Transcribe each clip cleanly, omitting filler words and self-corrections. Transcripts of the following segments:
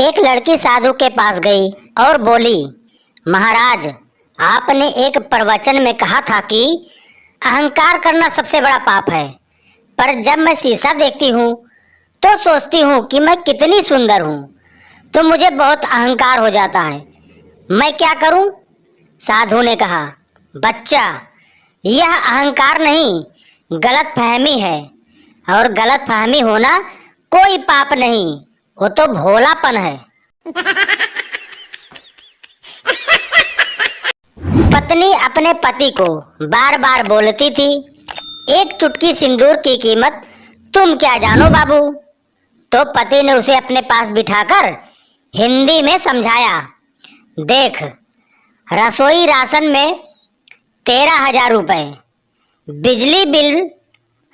एक लड़की साधु के पास गई और बोली, महाराज, आपने एक प्रवचन में कहा था कि अहंकार करना सबसे बड़ा पाप है, पर जब मैं शीशा देखती हूँ तो सोचती हूँ कि मैं कितनी सुंदर हूँ, तो मुझे बहुत अहंकार हो जाता है। मैं क्या करूँ? साधु ने कहा, बच्चा, यह अहंकार नहीं, गलतफहमी है, और गलतफहमी होना कोई पाप नहीं, वो तो भोलापन है। पत्नी अपने पति को बार बार बोलती थी, एक चुटकी सिंदूर की कीमत तुम क्या जानो बाबू। तो पति ने उसे अपने पास बिठाकर हिंदी में समझाया, देख, रसोई राशन में 13,000 रुपये, बिजली बिल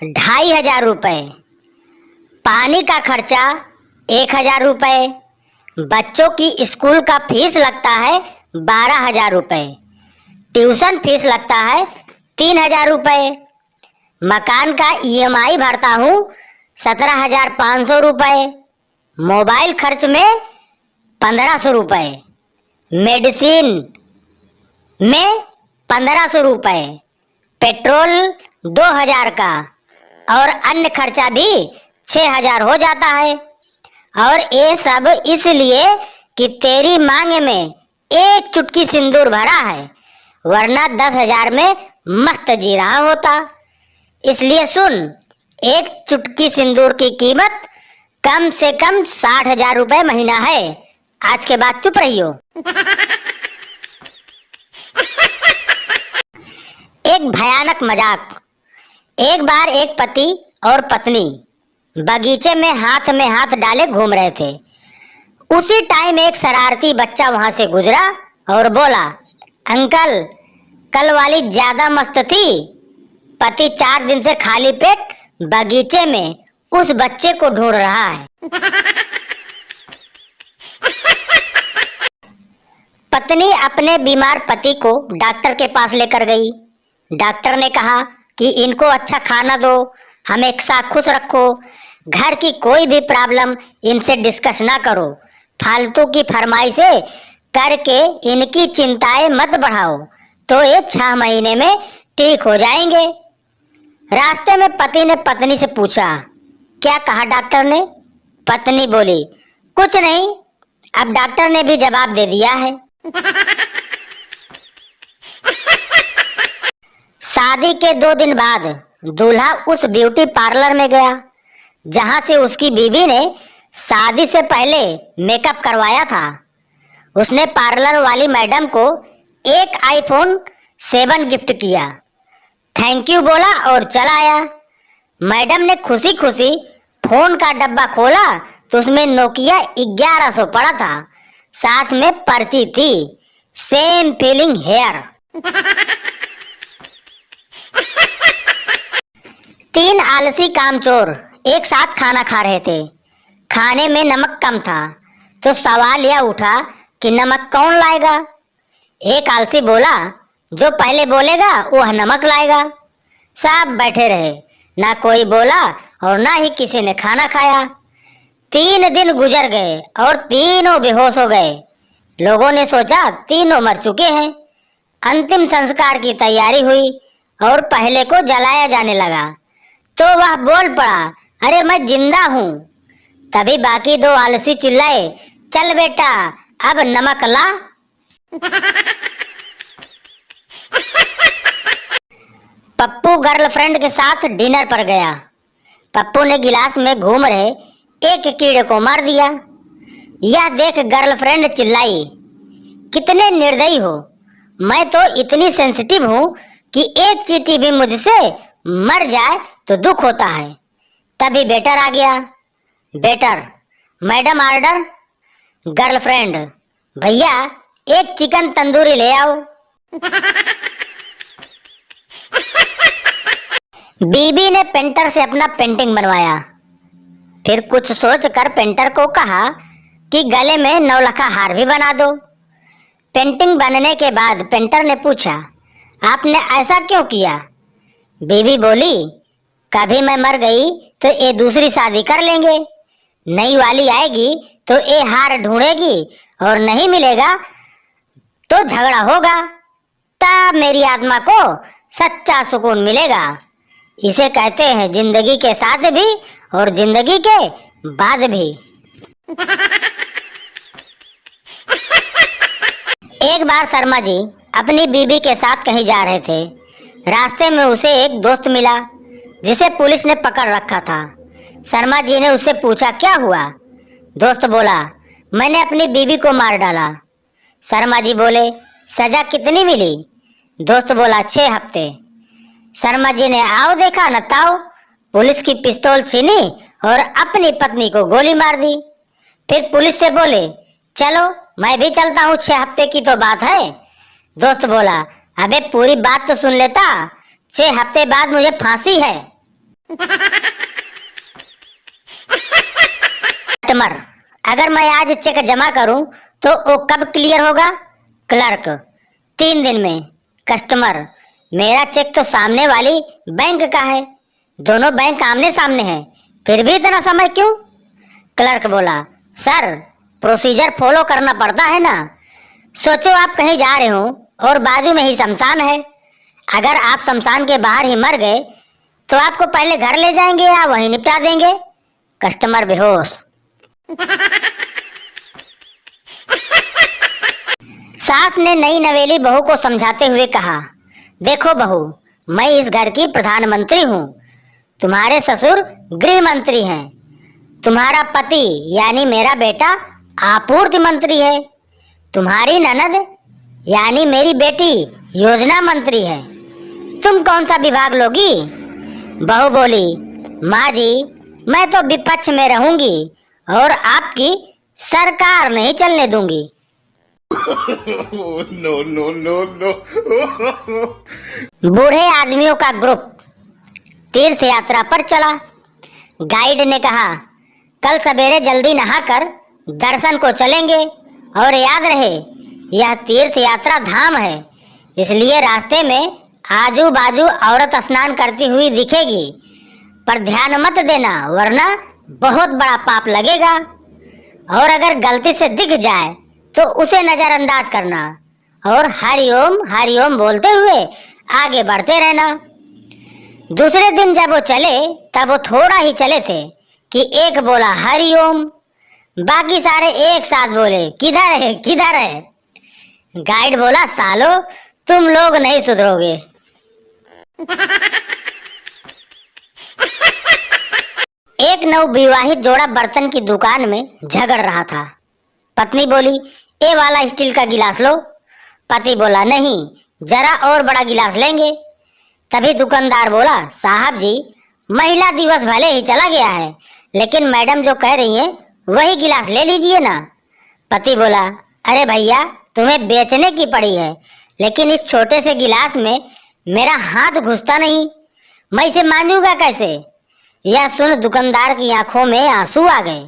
2,500 रुपये, पानी का खर्चा 1,000 रुपये, बच्चों की स्कूल का फीस लगता है 12,000 रुपये, ट्यूशन फीस लगता है 3,000 रुपये, मकान का EMI भरता हूँ 17,500 रुपये, मोबाइल खर्च में 1,500 रुपये, मेडिसिन में 1,500 रुपये, पेट्रोल 2,000 का, और अन्य खर्चा भी 6,000 हो जाता है। और ये सब इसलिए कि तेरी मांग में एक चुटकी सिंदूर भरा है, वरना 10,000 में मस्त जी रहा होता। इसलिए सुन, एक चुटकी सिंदूर की कीमत कम से कम 60,000 रुपये महीना है। आज के बाद चुप रहियो। एक भयानक मजाक। एक बार एक पति और पत्नी बगीचे में हाथ डाले घूम रहे थे। उसी टाइम एक शरारती बच्चा वहां से गुजरा और बोला, अंकल, कल वाली ज्यादा मस्त थी। पति 4 दिन से खाली पेट बगीचे में उस बच्चे को ढूंढ रहा है। पत्नी अपने बीमार पति को डॉक्टर के पास लेकर गई। डॉक्टर ने कहा कि इनको अच्छा खाना दो, हमेशा खुश रखो, घर की कोई भी प्रॉब्लम इनसे डिस्कस ना करो, फालतू की फरमाइशें करके इनकी चिंताएं मत बढ़ाओ, तो ये 6 महीने में ठीक हो जाएंगे। रास्ते में पति ने पत्नी से पूछा, क्या कहा डॉक्टर ने? पत्नी बोली, कुछ नहीं, अब डॉक्टर ने भी जवाब दे दिया है। शादी के 2 दिन बाद दूल्हा उस ब्यूटी पार्लर में गया जहां से उसकी बीवी ने शादी से पहले मेकअप करवाया था। उसने पार्लर वाली मैडम को एक iPhone 7 गिफ्ट किया, थैंक यू बोला और चला आया। मैडम ने खुशी खुशी फोन का डब्बा खोला तो उसमें नोकिया 1100 पड़ा था, साथ में पर्ची थी, सेम फीलिंग हेयर। 3 आलसी कामचोर एक साथ खाना खा रहे थे। खाने में नमक कम था तो सवाल यह उठा कि नमक कौन लाएगा। एक आलसी बोला, जो पहले बोलेगा वह नमक लाएगा। सब बैठे रहे, ना कोई बोला और ना ही किसी ने खाना खाया। 3 दिन गुजर गए और तीनों बेहोश हो गए। लोगों ने सोचा तीनों मर चुके हैं। अंतिम संस्कार की तैयारी हुई और पहले को जलाया जाने लगा तो वह बोल पड़ा, अरे मैं जिंदा हूँ। तभी बाकी 2 आलसी चिल्लाए, चल बेटा, अब नमक ला। पप्पू गर्लफ्रेंड के साथ डिनर पर गया। पप्पू ने गिलास में घूम रहे एक कीड़े को मार दिया। यह देख गर्लफ्रेंड चिल्लाई, कितने निर्दयी हो, मैं तो इतनी सेंसिटिव हूँ कि एक चींटी भी मुझसे मर जाए तो दुख होता है। तभी वेटर आ गया। Waiter, madam order. गर्लफ्रेंड, भैया एक चिकन तंदूरी ले आओ। बीबी ने पेंटर से अपना पेंटिंग बनवाया। फिर कुछ सोचकर पेंटर को कहा कि गले में 9 लखा हार भी बना दो। पेंटिंग बनने के बाद पेंटर ने पूछा, आपने ऐसा क्यों किया? बीबी बोली, कभी मैं मर गई तो ये दूसरी शादी कर लेंगे, नई वाली आएगी तो ये हार ढूंढेगी और नहीं मिलेगा तो झगड़ा होगा, तब मेरी आत्मा को सच्चा सुकून मिलेगा। इसे कहते हैं जिंदगी के साथ भी और जिंदगी के बाद भी। एक बार शर्मा जी अपनी बीबी के साथ कहीं जा रहे थे। रास्ते में उसे एक दोस्त मिला जिसे पुलिस ने पकड़ रखा था। शर्मा जी ने उससे पूछा, क्या हुआ? दोस्त बोला, मैंने अपनी बीबी को मार डाला। शर्मा जी बोले, सजा कितनी मिली? दोस्त बोला, 6 हफ्ते। शर्मा जी ने आओ देखा न ताओ, पुलिस की पिस्तौल छीनी और अपनी पत्नी को गोली मार दी। फिर पुलिस से बोले, चलो मैं भी चलता हूँ, 6 हफ्ते की तो बात है। दोस्त बोला, अबे पूरी बात तो सुन लेता, 6 हफ्ते बाद मुझे फांसी है। कस्टमर, अगर मैं आज चेक जमा करूं तो वो कब क्लियर होगा? क्लर्क, 3 दिन में। कस्टमर, मेरा चेक तो सामने वाली बैंक का है, दोनों बैंक आमने सामने हैं, फिर भी इतना समय क्यों? क्लर्क बोला, सर प्रोसीजर फॉलो करना पड़ता है ना। सोचो आप कहीं जा रहे हो और बाजू में ही शमशान है, अगर आप शमशान के बाहर ही मर गए तो आपको पहले घर ले जाएंगे या वहीं निपटा देंगे? कस्टमर बेहोश। सास ने नई नवेली बहू को समझाते हुए कहा, देखो बहू, मैं इस घर की प्रधानमंत्री हूँ, तुम्हारे ससुर गृह मंत्री हैं, तुम्हारा पति यानी मेरा बेटा आपूर्ति मंत्री है, तुम्हारी ननद यानी मेरी बेटी योजना मंत्री है, तुम कौन सा विभाग लोगी? बहू बोली, माँ जी मैं तो विपक्ष में रहूंगी और आपकी सरकार नहीं चलने दूंगी। No no no no. बूढ़े आदमियों का ग्रुप तीर्थ यात्रा पर चला। गाइड ने कहा, कल सवेरे जल्दी नहाकर दर्शन को चलेंगे और याद रहे यह तीर्थ यात्रा धाम है, इसलिए रास्ते में आजू बाजू औरत स्नान करती हुई दिखेगी, पर ध्यान मत देना वरना बहुत बड़ा पाप लगेगा, और अगर गलती से दिख जाए तो उसे नजरअंदाज करना और हरिओम बोलते हुए आगे बढ़ते रहना। दूसरे दिन जब वो चले तब वो थोड़ा ही चले थे कि एक बोला हरिओम, बाकी सारे एक साथ बोले किधर है किधर है। गाइड बोला, सालो तुम लोग नहीं सुधरोगे। एक नवविवाहित जोड़ा बर्तन की दुकान में झगड़ रहा था। पत्नी बोली, ए वाला स्टील का गिलास लो। पति बोला, नहीं जरा और बड़ा गिलास लेंगे। तभी दुकानदार बोला, साहब जी महिला दिवस भले ही चला गया है, लेकिन मैडम जो कह रही हैं वही गिलास ले लीजिए ना। पति बोला, अरे भैया तुम्हें बेचने की पड़ी है, लेकिन इस छोटे से गिलास में मेरा हाथ घुसता नहीं, मैं इसे मांजूंगा कैसे? यह सुन दुकानदार की आंखों में आंसू आ गए।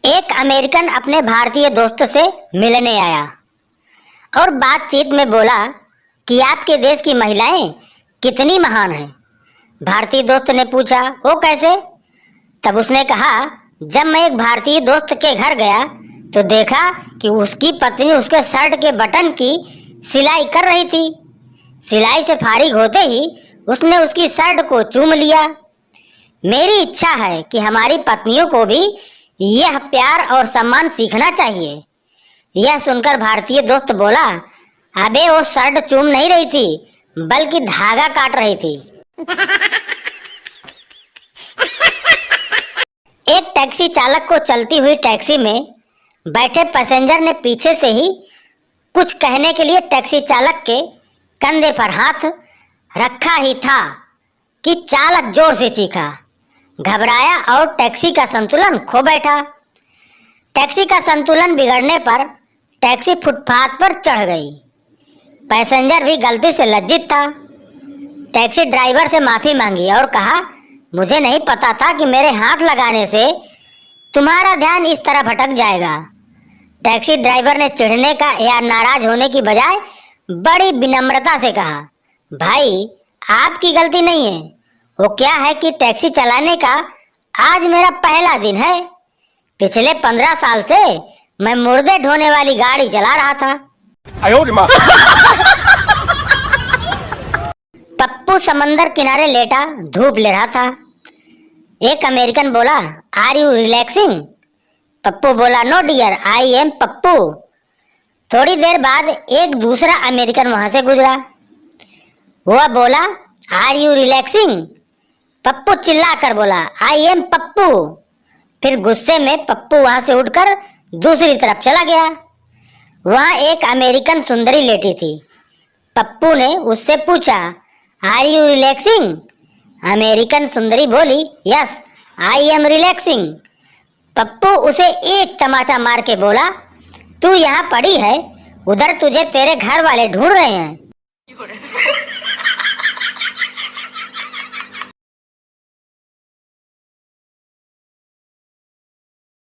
एक अमेरिकन अपने भारतीय दोस्त से मिलने आया और बातचीत में बोला कि आपके देश की महिलाएं कितनी महान हैं। भारतीय दोस्त ने पूछा, वो कैसे? तब उसने कहा, जब मैं एक भारतीय दोस्त के घर गया तो देखा कि उसकी पत्नी उसके शर्ट के बटन की सिलाई कर रही थी। सिलाई से फारिग होते ही उसने उसकी शर्ट को चूम लिया। मेरी इच्छा है कि हमारी पत्नियों को भी यह प्यार और सम्मान सीखना चाहिए। यह सुनकर भारतीय दोस्त बोला, अबे वो शर्ट चूम नहीं रही थी बल्कि धागा काट रही थी। एक टैक्सी चालक को चलती हुई टैक्सी में बैठे पैसेंजर ने पीछे से ही कुछ कहने के लिए टैक्सी चालक के कंधे पर हाथ रखा ही था कि चालक जोर से चीखा, घबराया और टैक्सी का संतुलन खो बैठा। टैक्सी का संतुलन बिगड़ने पर टैक्सी फुटपाथ पर चढ़ गई। पैसेंजर भी गलती से लज्जित था। टैक्सी ड्राइवर से माफी मांगी और कहा, मुझे नहीं पता था कि मेरे हाथ लगाने से तुम्हारा ध्यान इस तरह भटक जाएगा। टैक्सी ड्राइवर ने चिढ़ने का या नाराज होने की बजाय बड़ी विनम्रता से कहा, भाई आपकी गलती नहीं है, वो क्या है कि टैक्सी चलाने का आज मेरा पहला दिन है। पिछले 15 साल से मैं मुर्दे ढोने वाली गाड़ी चला रहा था। पप्पू समंदर किनारे लेटा धूप ले रहा था। एक अमेरिकन बोला, आर यू रिलैक्सिंग? पप्पू बोला, no dear, I am Pappu. थोड़ी देर बाद एक दूसरा अमेरिकन वहां से गुजरा। वह बोला, आर यू रिलैक्सिंग? पप्पू चिल्ला कर बोला, आई एम पप्पू। फिर गुस्से में पप्पू वहां से उठकर दूसरी तरफ चला गया। वहां एक अमेरिकन सुंदरी लेटी थी। पप्पू ने उससे पूछा, आर यू रिलैक्सिंग? अमेरिकन सुंदरी बोली, yes I am relaxing. Pappu उसे एक तमाचा मार के बोला, तू यहाँ पड़ी है, उधर तुझे तेरे घर वाले ढूंढ रहे हैं।